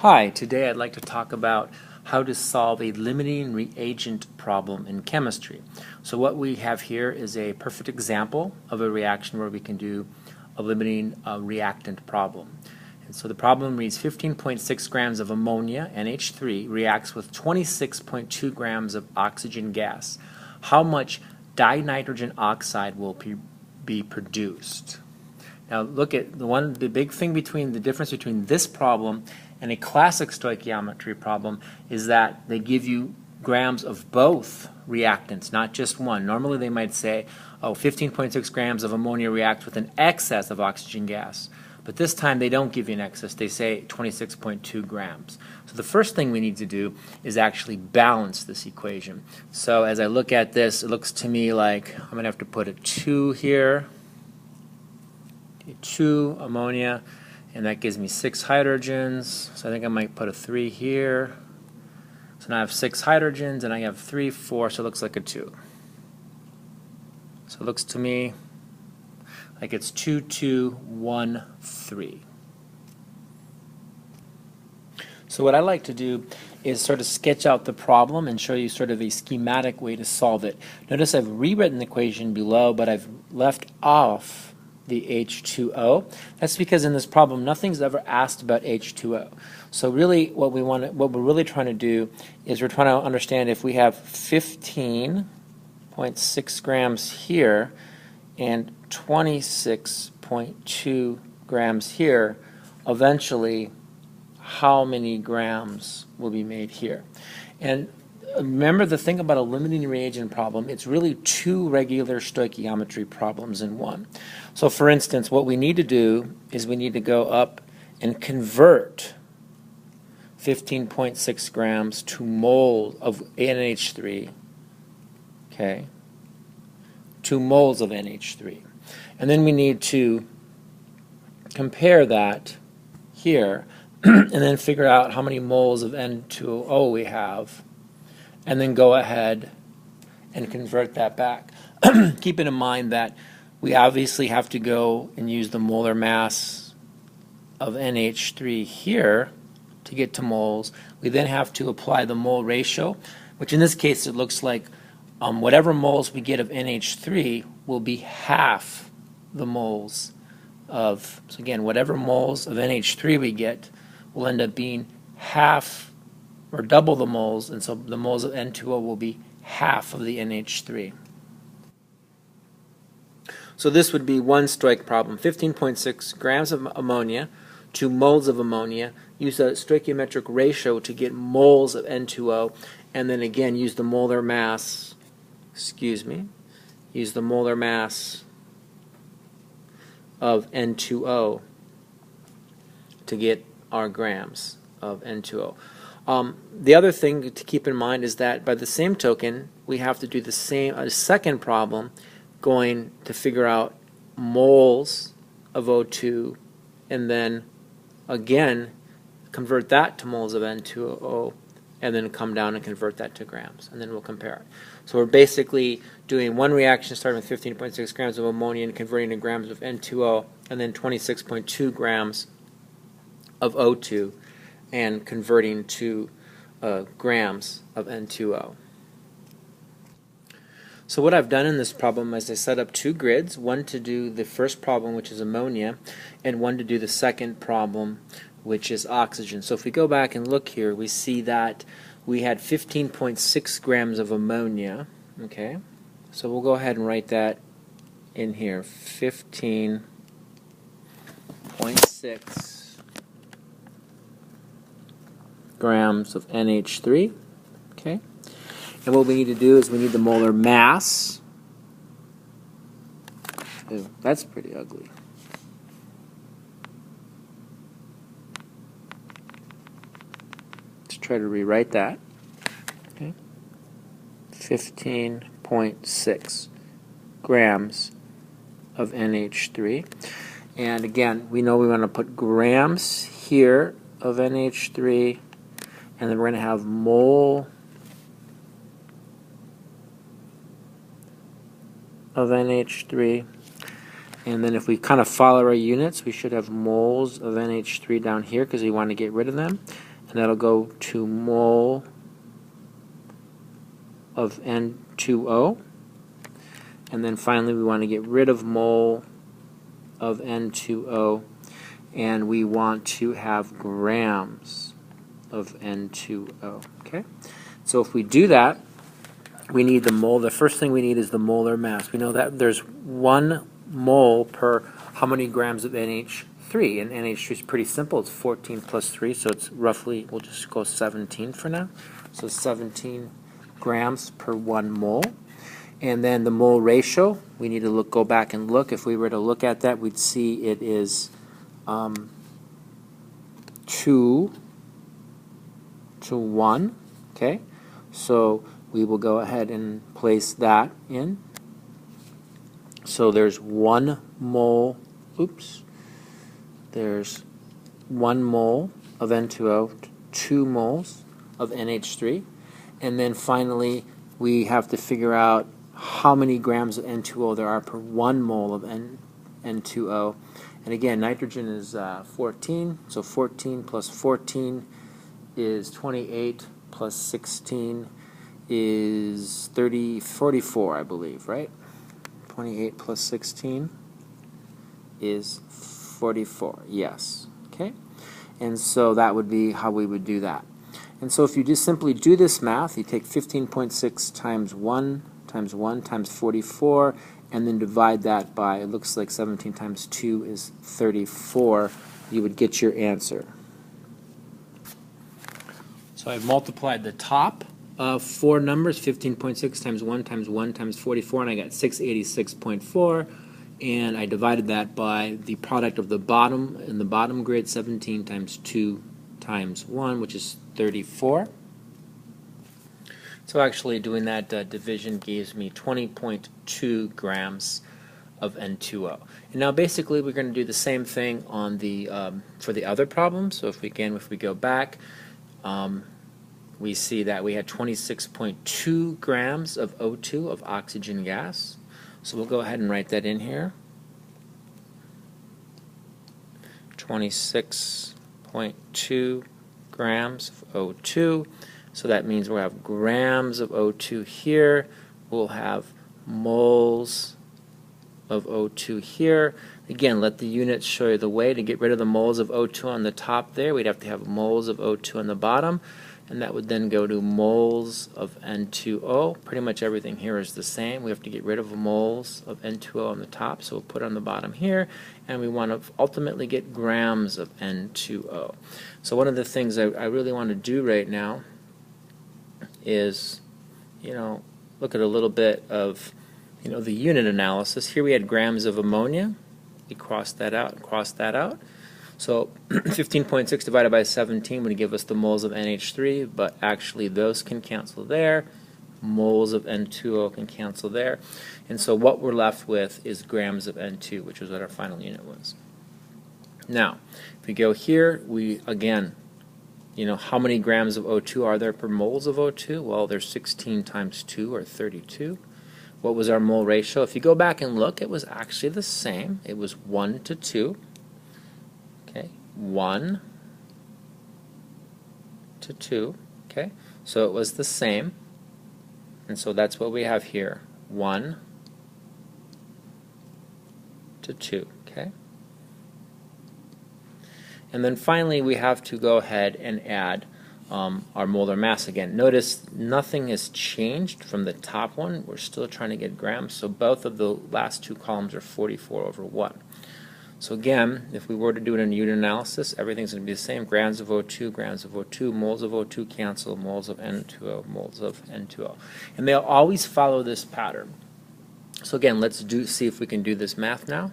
Hi, today I'd like to talk about how to solve a limiting reagent problem in chemistry. So what we have here is a perfect example of a reaction where we can do a limiting reactant problem. And so the problem reads 15.6 grams of ammonia, NH3, reacts with 26.2 grams of oxygen gas. How much dinitrogen oxide will be produced? Now look at the big thing between the difference between this problem and a classic stoichiometry problem is that they give you grams of both reactants, not just one. Normally they might say, oh, 15.6 grams of ammonia reacts with an excess of oxygen gas. But this time they don't give you an excess. They say 26.2 grams. So the first thing we need to do is actually balance this equation. So as I look at this, it looks to me like I'm going to have to put a 2 here. 2 ammonia, and that gives me 6 hydrogens, so I think I might put a 3 here. So now I have 6 hydrogens and I have 3, 4, so it looks like a 2. So it looks to me like it's 2, 2, 1, 3. So what I like to do is sort of sketch out the problem and show you sort of a schematic way to solve it. Notice I've rewritten the equation below, but I've left off the H2O. That's because in this problem nothing's ever asked about H2O. So really what we're really trying to do is we're trying to understand if we have 15.6 grams here and 26.2 grams here, eventually how many grams will be made here. And remember the thing about a limiting reagent problem, it's really two regular stoichiometry problems in one. So for instance, what we need to do is we need to go up and convert 15.6 grams to moles of NH3, okay, to moles of NH3. And then we need to compare that here and then figure out how many moles of N2O we have, and then go ahead and convert that back. Keeping in mind that we obviously have to go and use the molar mass of NH3 here to get to moles. We then have to apply the mole ratio, which in this case it looks like whatever moles we get of NH3 will be half the moles of, so again, whatever moles of NH3 we get will end up being half or double the moles, and so the moles of N2O will be half of the NH3. So this would be one stoich problem, 15.6 grams of ammonia to moles of ammonia, use a stoichiometric ratio to get moles of N2O, and then again use the molar mass, use the molar mass of N2O to get our grams of N2O. The other thing to keep in mind is that by the same token, we have to do the same second problem, going to figure out moles of O2, and then again convert that to moles of N2O, and then come down and convert that to grams, and then we'll compare it. So we're basically doing one reaction starting with 15.6 grams of ammonia and converting to grams of N2O, and then 26.2 grams of O2 and converting to grams of N2O. So what I've done in this problem is I set up two grids, one to do the first problem, which is ammonia, and one to do the second problem, which is oxygen. So if we go back and look here, we see that we had 15.6 grams of ammonia. Okay, so we'll go ahead and write that in here, 15.6 grams of NH3. Okay, and what we need to do is we need the molar mass. Ew, that's pretty ugly. Let's try to rewrite that. Okay, 15.6 grams of NH3. And again, we know we want to put grams here of NH3, and then we're going to have mole of NH3, And then if we kind of follow our units, we should have moles of NH3 down here because we want to get rid of them. And that'll go to mole of N2O. And then finally we want to get rid of mole of N2O. And we want to have grams of N2O. Okay? So if we do that, we need the mole. The first thing we need is the molar mass. We know that there's 1 mole per how many grams of NH3, and NH3 is pretty simple. It's 14 plus 3, so it's roughly, we'll just go 17 for now. So 17 grams per 1 mole. And then the mole ratio, we need to go back and look. If we were to look at that, we'd see it is 2 to 1. Okay, so we will go ahead and place that in. So there's 1 mole, there's 1 mole of N2O, 2 moles of NH3, and then finally we have to figure out how many grams of N2O there are per 1 mole of N2O. And again, nitrogen is 14, so 14 plus 14 is 28, plus 16 is 44, I believe, right? 28 plus 16 is 44, yes. Okay? And so that would be how we would do that. And so if you just simply do this math, you take 15.6 times 1 times 44, and then divide that by, it looks like 17 times 2 is 34, you would get your answer. So I've multiplied the top of 4 numbers, 15.6 times 1 times 1 times 44, and I got 686.4, and I divided that by the product of the bottom, in the bottom grid, 17 times 2 times 1, which is 34. So actually doing that division gives me 20.2 grams of N2O. And now basically we're going to do the same thing on the for the other problem. So if we go back, we see that we had 26.2 grams of O2, of oxygen gas. So we'll go ahead and write that in here. 26.2 grams of O2. So that means we'll have grams of O2 here. We'll have moles of O2 here. Again, let the units show you the way. To get rid of the moles of O2 on the top there, we'd have to have moles of O2 on the bottom, and that would then go to moles of N2O. Pretty much everything here is the same. We have to get rid of moles of N2O on the top, so we'll put it on the bottom here, and we want to ultimately get grams of N2O. So one of the things I really want to do right now is, look at a little bit of, the unit analysis. Here we had grams of ammonia. We crossed that out and crossed that out. So 15.6 divided by 17 would give us the moles of NH3, but actually those can cancel there. Moles of N2O can cancel there. And so what we're left with is grams of N2, which is what our final unit was. Now, if we go here, we again, how many grams of O2 are there per moles of O2? Well, there's 16 times 2, or 32. What was our mole ratio? If you go back and look, it was actually the same. It was 1 to 2. Okay, 1 to 2. Okay, so it was the same. And so that's what we have here. 1 to 2. Okay. And then finally we have to go ahead and add our molar mass again. Notice nothing has changed from the top one. We're still trying to get grams, so both of the last two columns are 44 over 1. So again, if we were to do it in a unit analysis, everything's going to be the same. Grams of O2, moles of O2 cancel, moles of N2O, moles of N2O. And they'll always follow this pattern. So again, let's see if we can do this math now.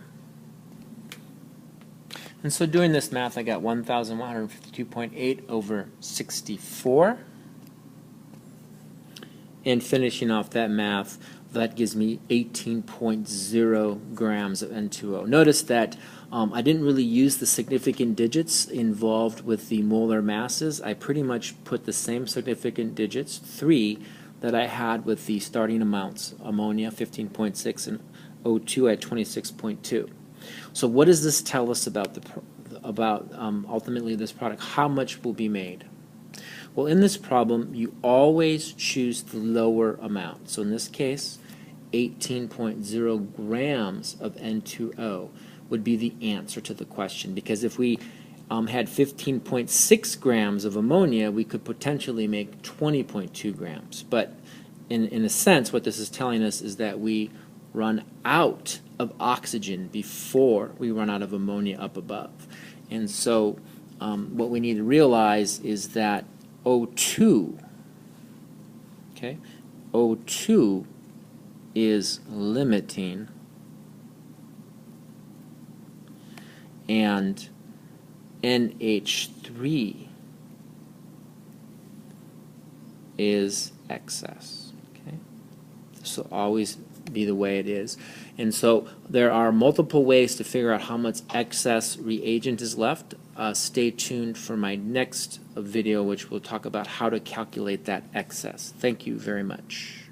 And so doing this math, I got 1,152.8 over 64. And finishing off that math, that gives me 18.0 grams of N2O. Notice that I didn't really use the significant digits involved with the molar masses. I pretty much put the same significant digits, 3, that I had with the starting amounts. Ammonia, 15.6, and O2 at 26.2. So what does this tell us about ultimately this product? How much will be made? Well, in this problem, you always choose the lower amount. So in this case, 18.0 grams of N2O would be the answer to the question, because if we had 15.6 grams of ammonia, we could potentially make 20.2 grams. But in a sense, what this is telling us is that we run out of oxygen before we run out of ammonia up above. And so what we need to realize is that O2, okay, O2 is limiting, and NH3 is excess. Okay, this will always be the way it is. And so there are multiple ways to figure out how much excess reagent is left. Stay tuned for my next video, which will talk about how to calculate that excess. Thank you very much.